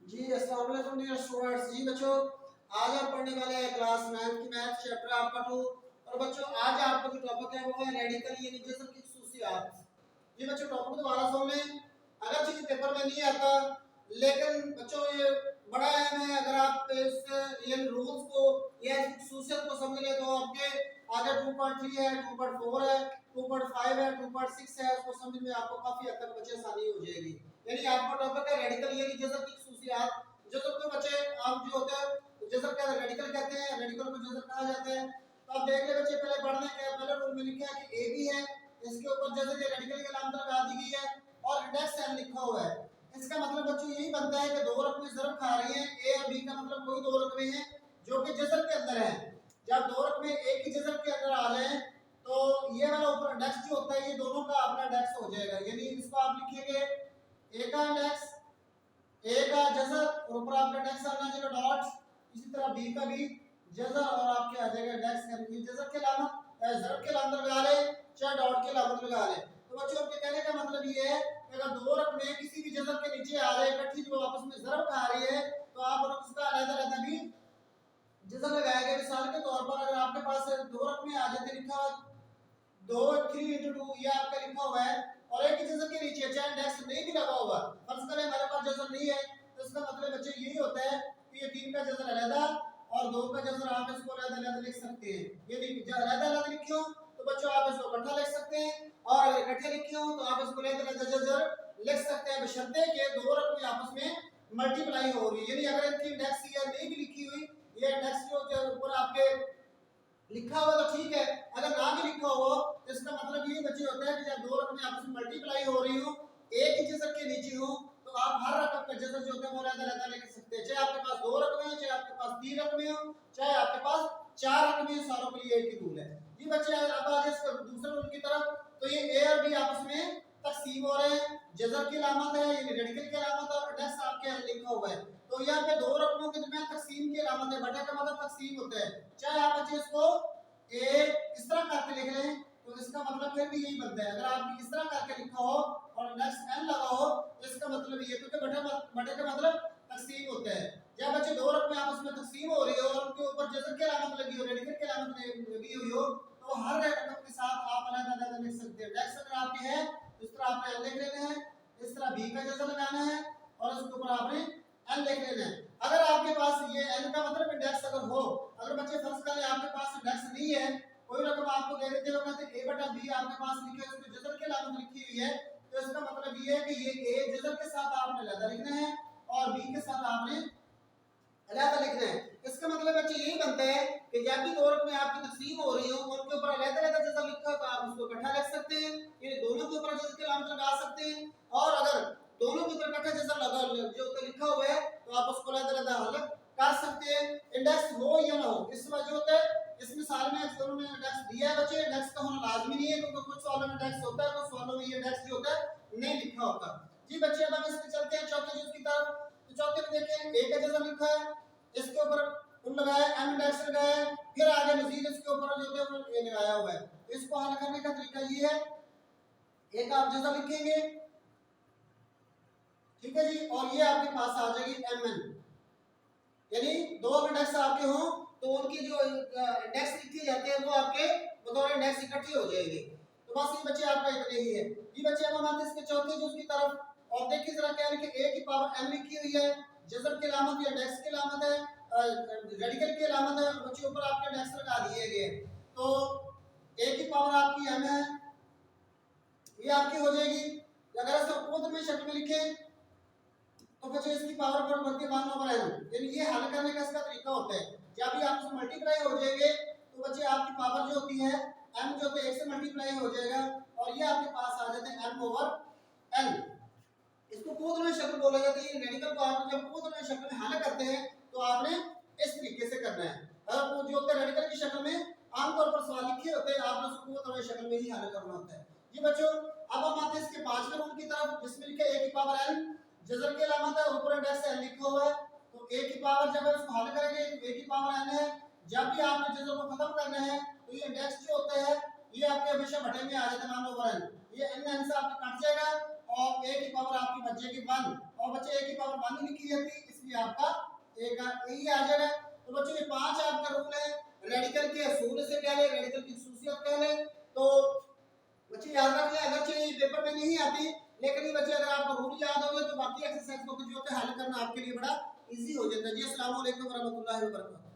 जी अस्सलाम वालेकुम dear students. जी बच्चों, आज आप पढ़ने वाले हैं क्लास 9 की मैथ चैप्टर आपका 2। और बच्चों आज आपका जो टॉपिक है वो है रेडिकल यानी जज़र की खसूसियात। जी बच्चों, टॉपिक दोबारा सुन लें। अगर चीज पेपर में नहीं आता लेकिन बच्चों ये बड़ा अहम है। अगर आप इस इन रूल्स को या इसकी खसूसियत को समझ ले तो आपके आगे 2.3 है, 2.4 है, 2.5 है, 2.6 है, उसको समझ में आपको काफी हद तक बच्चे आसानी हो जाएगी। यानी आपका टॉपिक है रेडिकल यानी जज़र की खसूसियात। जज़र के बच्चे आप जो होते हैं जज़र का रेडिकल कहते हैं, रेडिकल को जज़र कहा जाता है। तो आप देख ले बच्चे, पहले पढ़ने के पहले रूल में लिखा है कि ए बी है, इसके ऊपर जज़र के रेडिकल की अलामत लगा दी गई है और इंडेक्स एन लिखा हुआ है। इसका मतलब बच्चों यही बनता है कि दो रकमें ज़रब खा रही हैं। ए और बी का मतलब कोई दो रकमें हैं जो कि जज़र के अंदर है। जब दो रकमें एक ही जज़र के अंदर आ जाए तो ये वाला ऊपर इंडेक्स जो होता है ये दोनों का अपना इंडेक्स हो जाएगा। यानी इसको आप लिखेंगे ए का इंडेक्स, ए का जज़र और ऊपर आपका इंडेक्स आना चाहिए डॉट। इसी तरह बी का भी जज़र और आपके आ जाएगा इंडेक्स। ये जज़र के अलामत ज़रब के अलामत लगा ले चाहे डॉट के अलामत लगा ले। तो बच्चों आपके कहने का मतलब ये है कि अगर दो रकमें किसी भी जज़र के नीचे आ जाए इकट्ठी जो आपस में ज़रब खा रही है तो आप उसका अलग-अलग भी जज़र लगाएंगे। मिसाल के तौर पर अगर आपके पास दो रकमें आ जाते लिखा 2 3 into 2 ये आपका लिखा हुआ है और एक ही जज़र के नीचे चाहे इंडेक्स नहीं भी लगा हुआ, फर्ज करें हमारे पास जज़र नहीं है तो इसका मतलब बच्चे यही होता है कि ये 3 का जज़र अलग और 2 का जज़र आप इसको अलग-अलग लिख सकते हैं। ये अलग-अलग लिखे हो तो बच्चों आप इसको इकट्ठा लिख सकते हैं और अगर इकट्ठे लिखे हो तो आप इसको अलग-अलग जज़र लिख सकते हैं बशर्ते कि दो रकमें आपस में मल्टीप्लाई हो रही है। यानी अगर इनकी इंडेक्स ये नहीं भी लिखी हुई, ये इंडेक्स जो ऊपर आपके लिखा हुआ तो ठीक है, अगर ना भी लिखा हो तो इसका मतलब ये बच्चे होता है कि जब दो रकमें आपस में मल्टीप्लाई हो रही हो एक ही जज़र के नीचे हो तो आप हर रकम का जज़र जो होता है वो अलग-अलग लिख सकते हैं। चाहे आपके पास दो रकमें हो, चाहे आपके पास तीन रकमें हो, चाहे आपके पास चार रकमें हो, सारों के लिए एक ही रूल है। जी बच्चे अब आ जाए दूसरे रूल की तरफ। तो ये ए और बी आपस में तकसीम हो रहे हैं, जज़र की अलामत है यानी रेडिकल की अलामत और इंडेक्स आपके यहाँ लिखा हुआ है। तो यहाँ पे दो रकमों के दरमियान तकसीम की अलामत है, बटा का मतलब तकसीम होता है। चाहे आप बच्चे इसको ए इस तरह करके लिख लें तो इसका मतलब फिर भी यही बनता है। अगर आप इस तरह करके लिखा हो और नेक्स्ट एन लगा हो तो इसका मतलब ये क्योंकि बटे का मतलब तकसीम होता है। जब बच्चे दो रकमें आपस में तकसीम हो रही हो और उनके ऊपर जज़र की अलामत लगी हो, रेडिकल की अलामत लगी हुई हो तो हर रकम के साथ आप अलग-अलग लिख सकते हैं। नेक्स्ट अगर आपके है तो इस तरह आपने एन लिख लेना है, इस तरह बी का जज़र लगाना है और इसके ऊपर आपने एन लिख लेना है। अगर आपके पास ये एन का मतलब इंडेक्स अगर हो, अगर बच्चे फर्ज करें आपके पास इंडेक्स नहीं है, कोई रकम आपको दे देते हो कहते a बटा b आपके पास लिखे है उसमें जज़र की अलामत लिखी हुई है तो इसका मतलब ये है कि ये a जज़र के साथ आपने अलग लिखना है और b के साथ आपने अलग लिखना है। इसका मतलब बच्चे यही बनता है कि जब भी दो रकमें आपकी तकसीम हो रही हो उनके ऊपर अलग-अलग जज़र लिखा हो तो आप उसको इकट्ठा लिख सकते हैं, यानी दोनों के ऊपर जज़र की अलामत लगा सकते हैं। और अगर दोनों के ऊपर इकट्ठा जज़र लगा जो तो लिखा हुआ है तो आप उसको अलग-अलग हल कर सकते हैं, इंडेक्स हो या ना हो। इस वजह होता है इस मिसाल में दोनों ने इंडेक्स दिया है बच्चे, इंडेक्स का होना लाजमी नहीं है क्योंकि कुछ सवालों में इंडेक्स होता है कुछ सवालों में ये इंडेक्स जो होता है नहीं लिखा होता। जी बच्चे अब हम इसमें चलते हैं चौथे जज की तरफ। तो चौथे में देखें a का जज़र लिखा है, इसके ऊपर उन लगाया एम इंडेक्स लगाया, फिर आगे मजीद इसके ऊपर जो है ये लगाया हुआ है। इसको हल करने का तरीका ये है, एक आप जज़र लिखेंगे ठीक है जी और ये आपके पास आ जाएगी एम एन, यानी दो इंडेक्स आपके हों तो उनकी जो इंडेक्स लिखी जाती है वो आपके बतौर इंडेक्स इकट्ठी हो जाएगी। तो बस ये बच्चे आपका इतने ही है। ये बच्चे अब हम आते हैं इसके चौथे जुज की तरफ और देखिए जरा क्या लिखे a की पावर m लिखी हुई है, जज़र की अलामत या इंडेक्स की अलामत है, रेडिकल की अलामत है, बच्चे ऊपर आपके इंडेक्स लगा दिए गए। तो a की पावर आपकी m है, ये आपकी हो जाएगी। अगर इसको कोड में शक्ल में लिखें तो बच्चे इसकी पावर पर बढ़ती 1 ओवर n, यानी ये हल करने का इसका तरीका होता है। जब भी आप इसको मल्टीप्लाई हो जाएंगे तो बच्चे आपकी पावर जो होती है m जो होता है 1 से मल्टीप्लाई हो जाएगा और ये आपके पास आ जाते हैं m ओवर n। इसको कोदनीय शक्ल बोला जाता है। रेडिकल को आप जब कोदनीय शक्ल में हल करते हैं तो आपने इस तरीके से करना है। अगर वो जो होता है रेडिकल की शक्ल में आमतौर पर सवाल लिखे होते हैं आपने उसको कोदनीय शक्ल में ही हल करना होता है। जी बच्चों अब हम आते हैं इसके पांचवें रूल की तरफ जिसमें लिखा है a की पावर n, जज़र की अलामत है ऊपर इंडेक्स n लिखा हुआ है। तो a की पावर जब हम इसको हल करेंगे तो a की पावर n है। जब भी आपने जज़र को खत्म करना है तो ये इंडेक्स जो होता है ये आपके हमेशा बटे में आ जाता है 1 ओवर n, ये n से आपका कट जाएगा और a की पावर आपकी बच जाएगी 1 और बच्चे ए की पावर 1 ही लिखी जाती है, इसलिए आपका ए का ए ही आ जाएगा। तो बच्चों ये 5 आपका रूल है रेडिकल के असूल से पहले, रेडिकल की खसूसियत पहले। तो बच्चे याद रख ले, अगर ये पेपर में नहीं आती, लेकिन ये बच्चे अगर आपको रूल याद हो गए तो बाकी एक्सरसाइज को जो होता है हल करना आपके लिए बड़ा इजी हो जाता है। जी अस्सलाम वालेकुम रहमतुल्लाहि व बरकातहू।